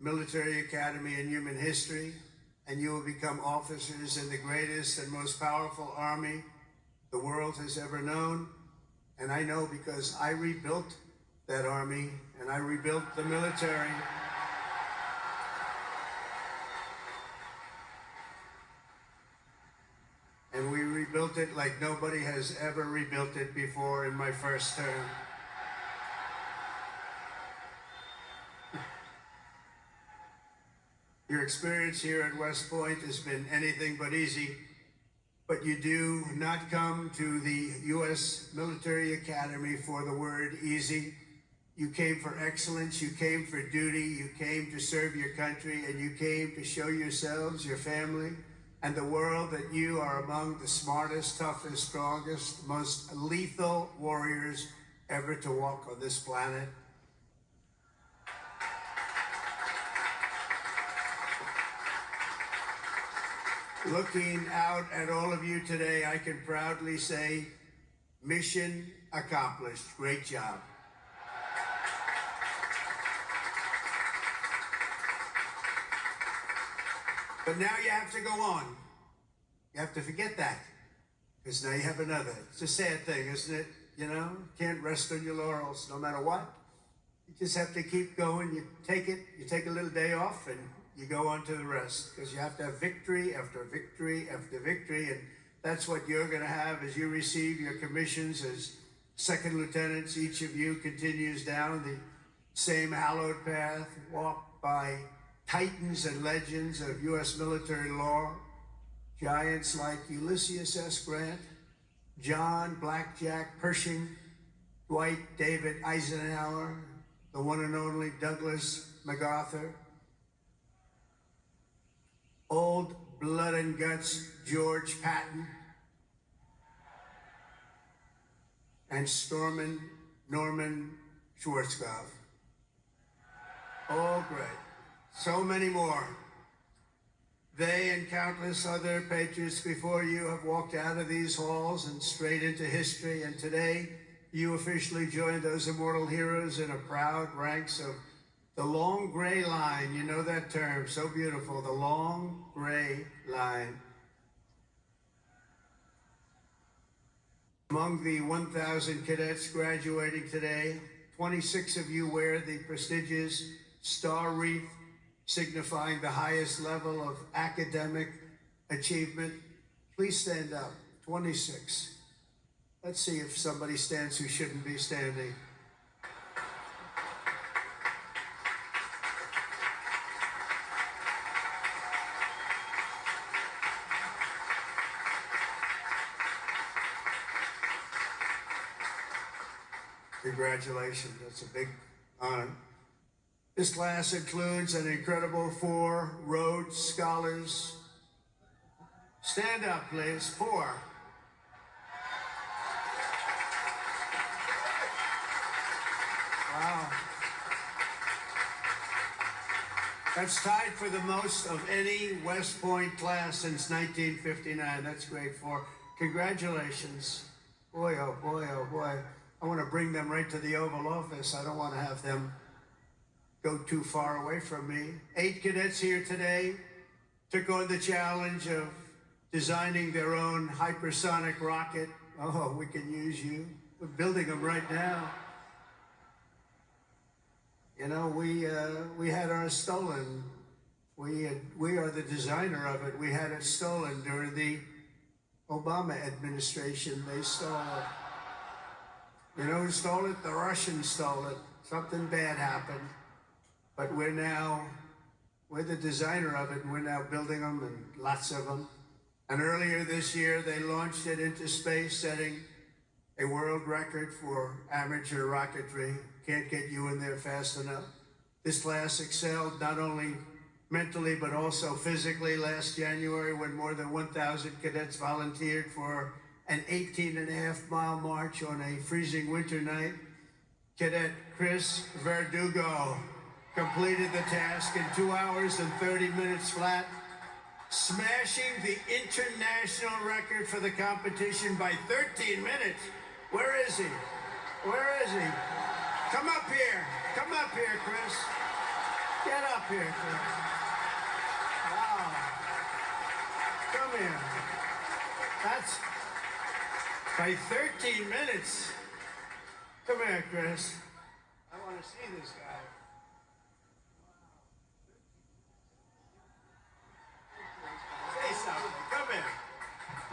military academy in human history, and you will become officers in the greatest and most powerful army the world has ever known. And I know because I rebuilt that army and I rebuilt the military. And we rebuilt it like nobody has ever rebuilt it before in my first term. Your experience here at West Point has been anything but easy, but you do not come to the U.S. Military Academy for the word easy. You came for excellence, you came for duty, you came to serve your country, and you came to show yourselves, your family, and the world that you are among the smartest, toughest, strongest, most lethal warriors ever to walk on this planet. Looking out at all of you today, I can proudly say, mission accomplished. Great job. But now you have to go on. You have to forget that, because now you have another. It's a sad thing, isn't it? You know, can't rest on your laurels no matter what. You just have to keep going. You take a little day off, and you go on to the rest, because you have to have victory after victory after victory, and that's what you're going to have as you receive your commissions as second lieutenants. Each of you continues down the same hallowed path, walked by titans and legends of U.S. military law, giants like Ulysses S. Grant, John Blackjack Pershing, Dwight David Eisenhower, the one and only Douglas MacArthur, old blood and guts George Patton, and Stormin Norman Schwarzkopf. All great. So many more. They and countless other patriots before you have walked out of these halls and straight into history, and today you officially join those immortal heroes in a proud ranks of the long gray line. You know that term, so beautiful, the long gray line. Among the 1,000 cadets graduating today, 26 of you wear the prestigious star wreath, signifying the highest level of academic achievement. Please stand up, 26. Let's see if somebody stands who shouldn't be standing. Congratulations, that's a big honor. This class includes an incredible 4 Rhodes Scholars. Stand up, please, 4. Wow. That's tied for the most of any West Point class since 1959. That's great, 4. Congratulations. Boy, oh boy, oh boy. I want to bring them right to the Oval Office. I don't want to have them go too far away from me. 8 cadets here today took on the challenge of designing their own hypersonic rocket. Oh, we can use you. We're building them right now. You know, we had ours stolen. We are the designer of it. We had it stolen during the Obama administration. They stole it. You know who stole it? The Russians stole it. Something bad happened. But we're the designer of it, and we're now building them, and lots of them. And earlier this year, they launched it into space, setting a world record for amateur rocketry. Can't get you in there fast enough. This class excelled not only mentally, but also physically last January, when more than 1,000 cadets volunteered for an 18.5-mile march on a freezing winter night. Cadet Chris Verdugo completed the task in 2 hours and 30 minutes flat, smashing the international record for the competition by 13 minutes. Where is he? Where is he? Come up here, Chris. Get up here, Chris. Wow. Come here. That's by 13 minutes. Come here, Chris. I want to see this guy. Say something. Come here.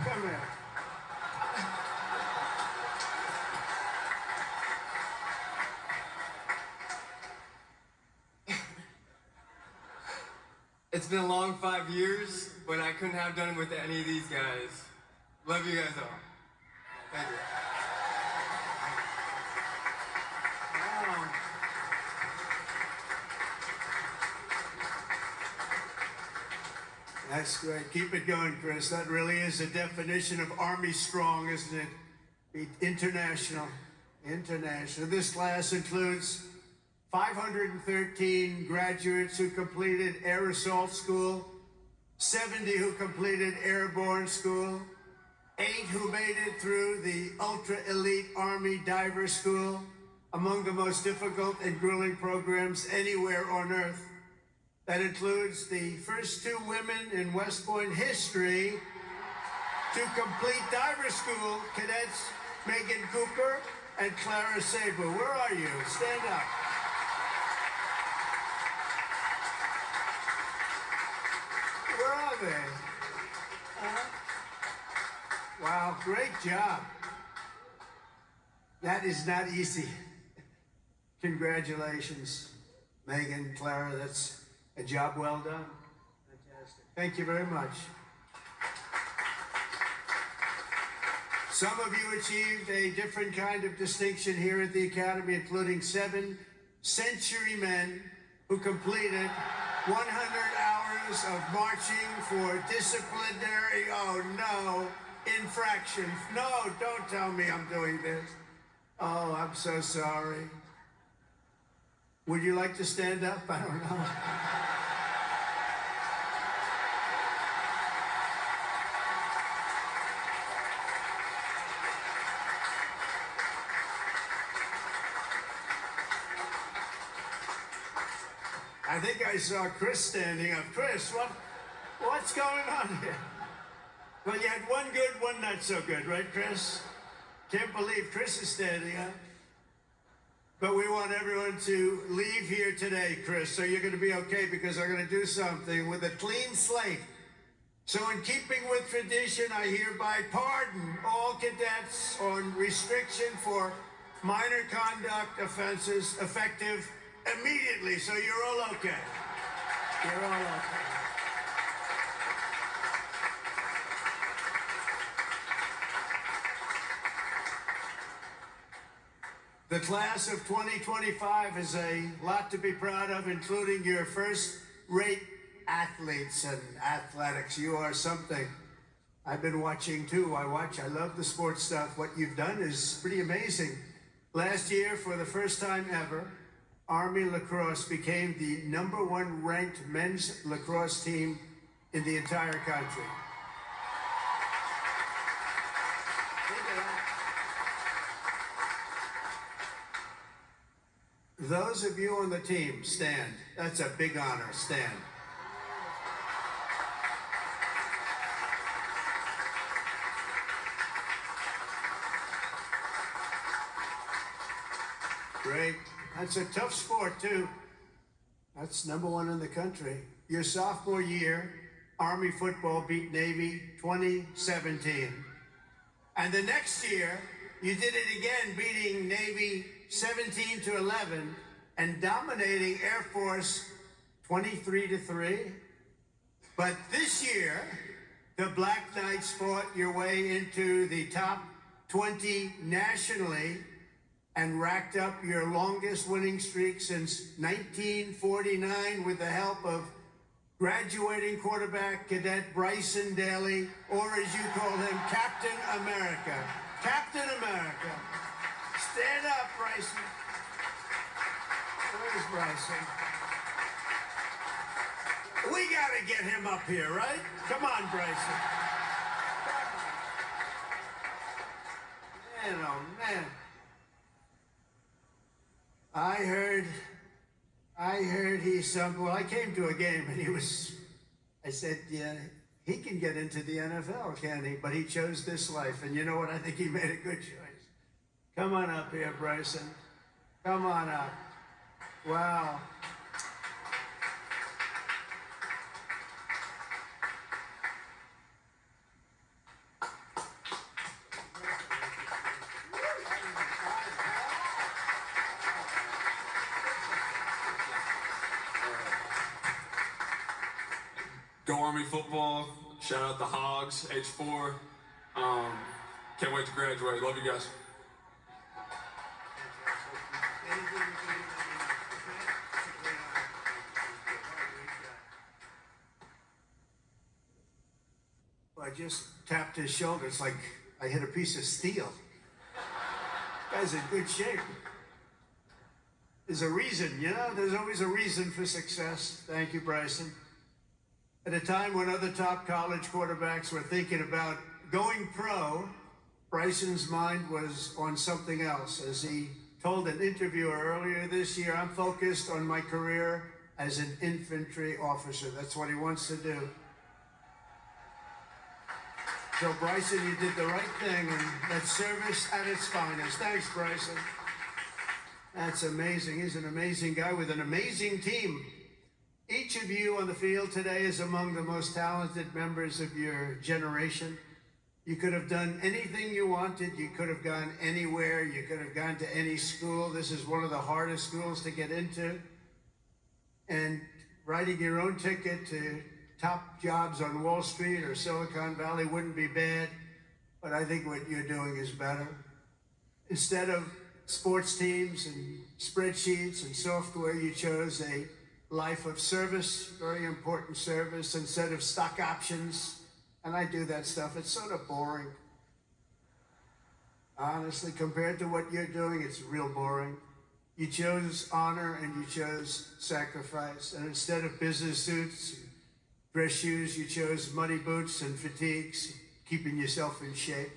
Come here. It's been a long 5 years, but I couldn't have done it with any of these guys. Love you guys all. Thank you. Wow. That's great. Keep it going, Chris. That really is a definition of Army strong, isn't it? International. International. This class includes 513 graduates who completed Air Assault School, 70 who completed Airborne School, 8 who made it through the Ultra Elite Army Diver School, among the most difficult and grueling programs anywhere on Earth. That includes the first 2 women in West Point history to complete diver school, cadets Megan Cooper and Clara Sable. Where are you? Stand up. Where are they? Wow, great job. That is not easy. Congratulations, Megan, Clara. That's a job well done. Fantastic. Thank you very much. Some of you achieved a different kind of distinction here at the Academy, including 7 century men who completed 100 hours of marching for disciplinary, infraction. No, don't tell me I'm doing this. Oh, I'm so sorry. Would you like to stand up? I don't know. I think I saw Chris standing up. Chris, what's going on here? Well, you had one good, one not so good, right, Chris? Can't believe Chris is standing up. But we want everyone to leave here today, Chris, so you're going to be okay, because I'm going to do something with a clean slate. So in keeping with tradition, I hereby pardon all cadets on restriction for minor conduct offenses effective immediately. So you're all okay. You're all okay. The class of 2025 is a lot to be proud of, including your first-rate athletes and athletics. You are something. I've been watching too. I love the sports stuff. What you've done is pretty amazing. Last year, for the first time ever, Army lacrosse became the #1 ranked men's lacrosse team in the entire country. Those of you on the team, stand. That's a big honor. Stand. Great. That's a tough sport, too. That's #1 in the country. Your sophomore year, Army football beat Navy 2017. And the next year, you did it again, beating Navy 17-11 and dominating Air Force 23-3. But this year, the Black Knights fought your way into the top 20 nationally and racked up your longest winning streak since 1949 with the help of graduating quarterback cadet Bryson Daly, or as you call him, Captain America. Captain America. Stand up, Bryson. Where's Bryson? We gotta get him up here, right? Come on, Bryson. Man, oh man. I heard I heard well, I came to a game and I said, yeah, he can get into the NFL, can't he? But he chose this life. And you know what? I think he made a good choice. Come on up here, Bryson. Come on up. Wow. Go Army football. Shout out the Hogs, H4. Can't wait to graduate. Love you guys. I just tapped his shoulder. It's like I hit a piece of steel. Guy's in good shape. There's a reason, you know? There's always a reason for success. Thank you, Bryson. At a time when other top college quarterbacks were thinking about going pro, Bryson's mind was on something else. As he told an interviewer earlier this year, I'm focused on my career as an infantry officer. That's what he wants to do. So, Bryson, you did the right thing, and that's service at its finest. Thanks, Bryson. That's amazing. He's an amazing guy with an amazing team. Each of you on the field today is among the most talented members of your generation. You could have done anything you wanted. You could have gone anywhere. You could have gone to any school. This is one of the hardest schools to get into. And writing your own ticket to top jobs on Wall Street or Silicon Valley wouldn't be bad, but I think what you're doing is better. Instead of sports teams and spreadsheets and software, you chose a life of service, very important service, instead of stock options. And I do that stuff. It's sort of boring. Honestly, compared to what you're doing, it's real boring. You chose honor and you chose sacrifice. And instead of business suits, dress shoes, you chose muddy boots and fatigues, keeping yourself in shape.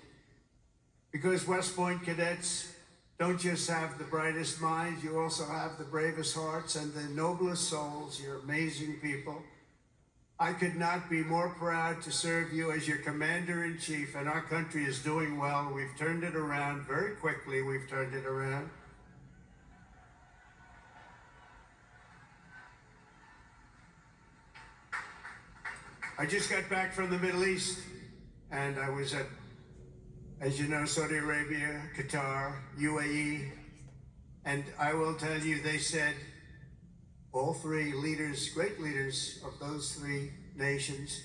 Because West Point cadets don't just have the brightest minds, you also have the bravest hearts and the noblest souls. You're amazing people. I could not be more proud to serve you as your commander-in-chief, and our country is doing well. We've turned it around very quickly. We've turned it around. I just got back from the Middle East, and I was at, as you know, Saudi Arabia, Qatar, UAE, and I will tell you, they said, all three leaders, great leaders of those three nations,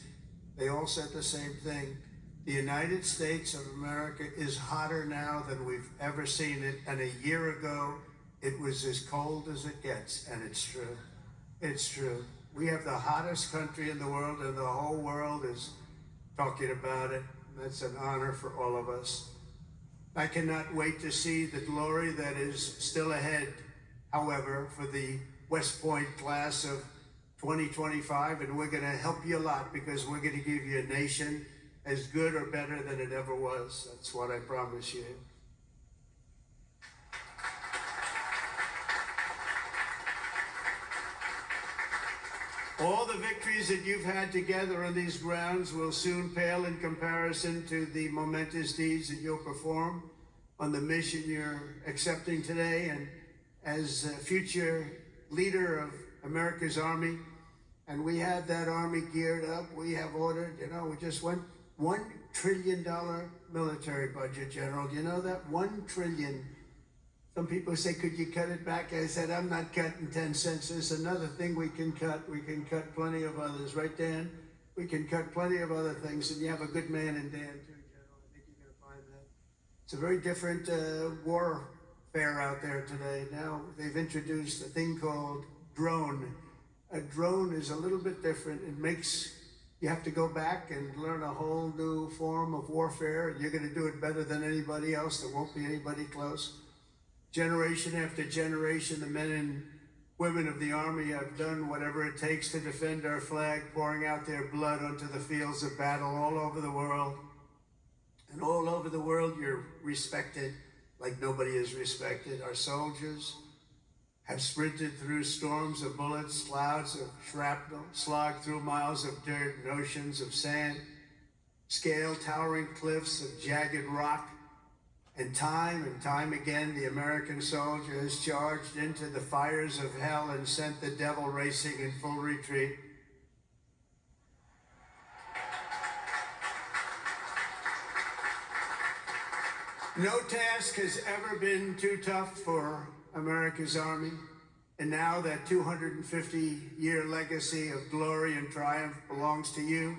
they all said the same thing. The United States of America is hotter now than we've ever seen it, and a year ago, it was as cold as it gets, and it's true. It's true. We have the hottest country in the world, and the whole world is talking about it. That's an honor for all of us. I cannot wait to see the glory that is still ahead, however, for the West Point class of 2025, and we're going to help you a lot because we're going to give you a nation as good or better than it ever was. That's what I promise you. All the victories that you've had together on these grounds will soon pale in comparison to the momentous deeds that you'll perform on the mission you're accepting today. And as a future leader of America's Army, and we have that Army geared up, we have ordered, you know, we just went $1 trillion military budget, General. Do you know that? $1 trillion. Some people say, could you cut it back? I said, I'm not cutting 10 cents. There's another thing we can cut. We can cut plenty of others. Right, Dan? We can cut plenty of other things. And you have a good man in Dan, too, General. I think you're going to find that. It's a very different warfare out there today. Now they've introduced a thing called drone. A drone is a little bit different. It makes, you have to go back and learn a whole new form of warfare. You're going to do it better than anybody else. There won't be anybody close. Generation after generation, the men and women of the Army have done whatever it takes to defend our flag, pouring out their blood onto the fields of battle all over the world. And all over the world, you're respected like nobody is respected. Our soldiers, have sprinted through storms of bullets, clouds of shrapnel, slogged through miles of dirt and oceans of sand, scaled towering cliffs of jagged rock, and time again, the American soldier has charged into the fires of hell and sent the devil racing in full retreat. No task has ever been too tough for America's Army, and now that 250-year legacy of glory and triumph belongs to you,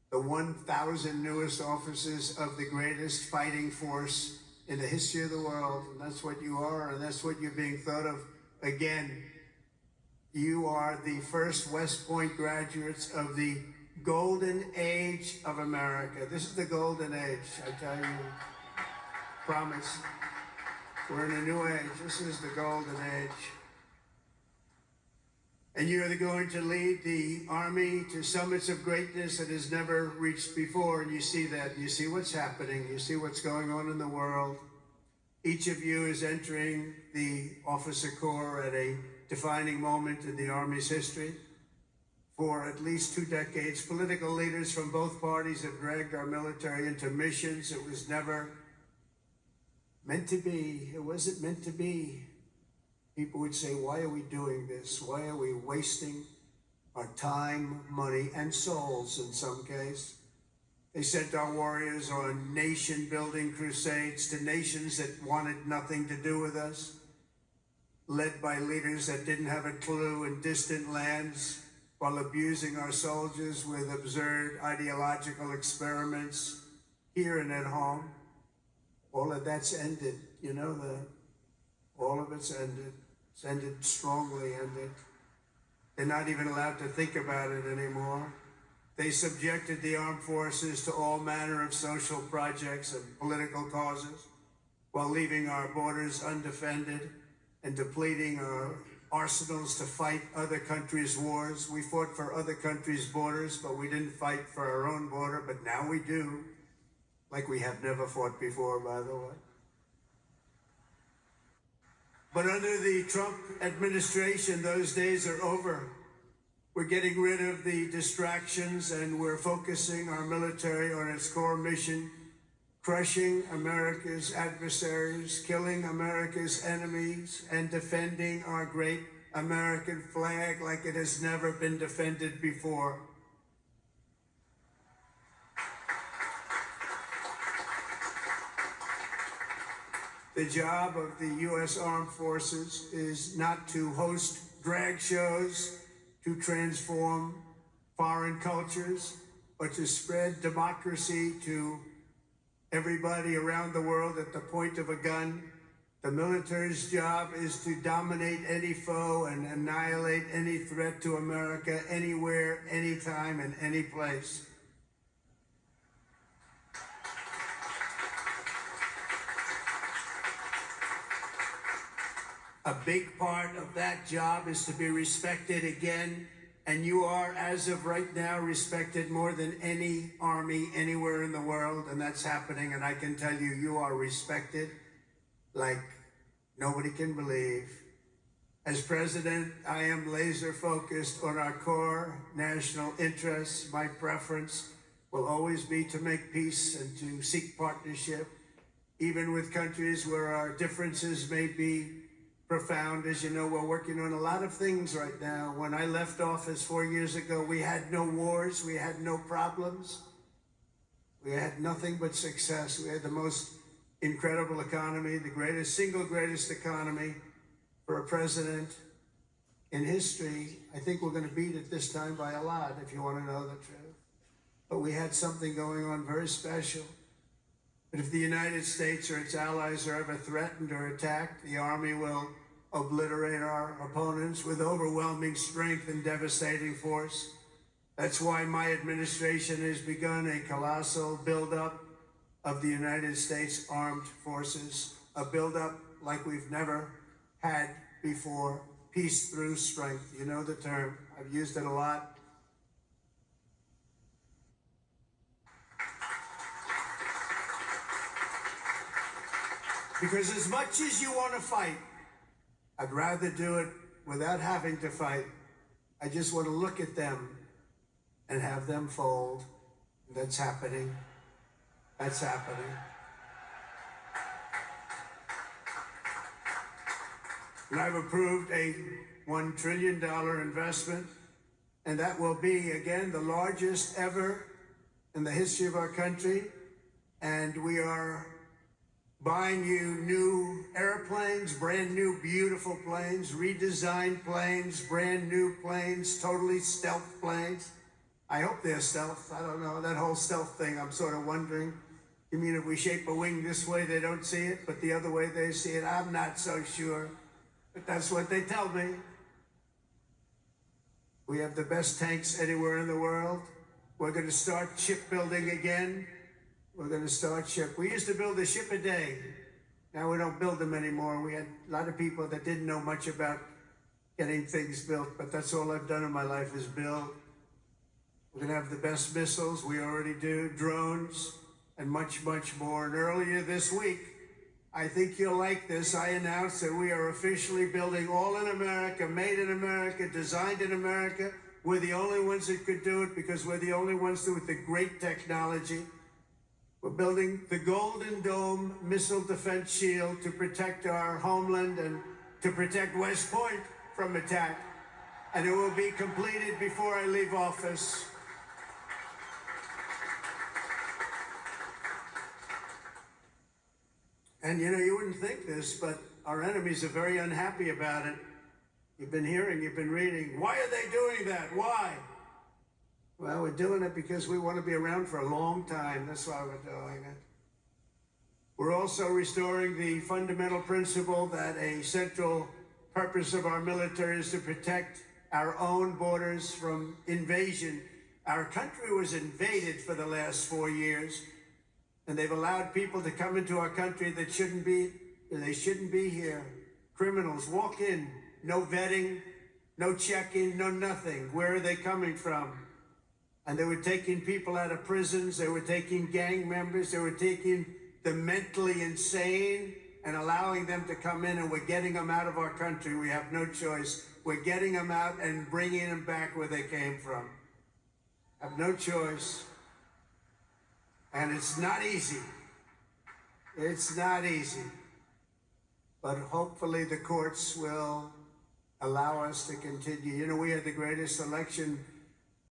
the 1,000 newest officers of the greatest fighting force in the history of the world. And that's what you are, and that's what you're being thought of. Again, you are the first West Point graduates of the golden age of America. This is the golden age, I tell you. Promise. We're in a new age. This is the golden age. And you're going to lead the Army to summits of greatness that has never reached before. And you see that. You see what's happening. You see what's going on in the world. Each of you is entering the officer corps at a defining moment in the Army's history. For at least 2 decades, political leaders from both parties have dragged our military into missions it was never meant to be. It wasn't meant to be. People would say, why are we doing this? Why are we wasting our time, money, and souls in some case? They sent our warriors on nation-building crusades to nations that wanted nothing to do with us, led by leaders that didn't have a clue in distant lands, while abusing our soldiers with absurd ideological experiments here and at home. All of that's ended. You know that. All of it's ended. It's ended strongly ended. They're not even allowed to think about it anymore. They subjected the armed forces to all manner of social projects and political causes while leaving our borders undefended and depleting our arsenals to fight other countries' wars. We fought for other countries' borders, but we didn't fight for our own border, but now we do, like we have never fought before, by the way. But under the Trump administration, those days are over. We're getting rid of the distractions and we're focusing our military on its core mission, crushing America's adversaries, killing America's enemies, and defending our great American flag like it has never been defended before. The job of the U.S. Armed Forces is not to host drag shows, to transform foreign cultures, but to spread democracy to everybody around the world at the point of a gun. The military's job is to dominate any foe and annihilate any threat to America anywhere, anytime, and any place. A big part of that job is to be respected again, and you are, as of right now, respected more than any army anywhere in the world, and that's happening, and I can tell you, you are respected like nobody can believe. As president, I am laser focused on our core national interests. My preference will always be to make peace and to seek partnership, even with countries where our differences may be profound. As you know, we're working on a lot of things right now. When I left office 4 years ago, we had no wars, we had no problems. We had nothing but success. We had the most incredible economy, the greatest, single greatest economy for a president in history. I think we're going to beat it this time by a lot, if you want to know the truth. But we had something going on very special. But if the United States or its allies are ever threatened or attacked, the Army will obliterate our opponents with overwhelming strength and devastating force. That's why my administration has begun a colossal buildup of the United States Armed Forces, a buildup like we've never had before. Peace through strength. You know the term. I've used it a lot. Because as much as you want to fight, I'd rather do it without having to fight. I just want to look at them and have them fold. That's happening. That's happening. And I've approved a $1 trillion investment, and that will be, again, the largest ever in the history of our country. And we are buying you new airplanes, brand new, beautiful planes, redesigned planes, brand new planes, totally stealth planes. I hope they're stealth. I don't know. That whole stealth thing, I'm sort of wondering. You mean if we shape a wing this way, they don't see it, but the other way they see it? I'm not so sure. But that's what they tell me. We have the best tanks anywhere in the world. We're going to start shipbuilding again. We're going to start ship. We used to build a ship a day. Now we don't build them anymore. We had a lot of people that didn't know much about getting things built, but that's all I've done in my life is build. We're going to have the best missiles. We already do. Drones and much, much more. And earlier this week, I think you'll like this, I announced that we are officially building all in America, made in America, designed in America. We're the only ones that could do it because we're the only ones with the great technology. We're building the Golden Dome missile defense shield to protect our homeland and to protect West Point from attack. And it will be completed before I leave office. And you know, you wouldn't think this, but our enemies are very unhappy about it. You've been hearing, you've been reading. Why are they doing that? Why? Well, we're doing it because we want to be around for a long time. That's why we're doing it. We're also restoring the fundamental principle that a central purpose of our military is to protect our own borders from invasion. Our country was invaded for the last 4 years. And they've allowed people to come into our country that shouldn't be here. Criminals walk in, no vetting, no checking, no nothing. Where are they coming from? And they were taking people out of prisons. They were taking gang members. They were taking the mentally insane and allowing them to come in, and we're getting them out of our country. We have no choice. We're getting them out and bringing them back where they came from. Have no choice. And it's not easy. It's not easy. But hopefully the courts will allow us to continue. You know, we had the greatest election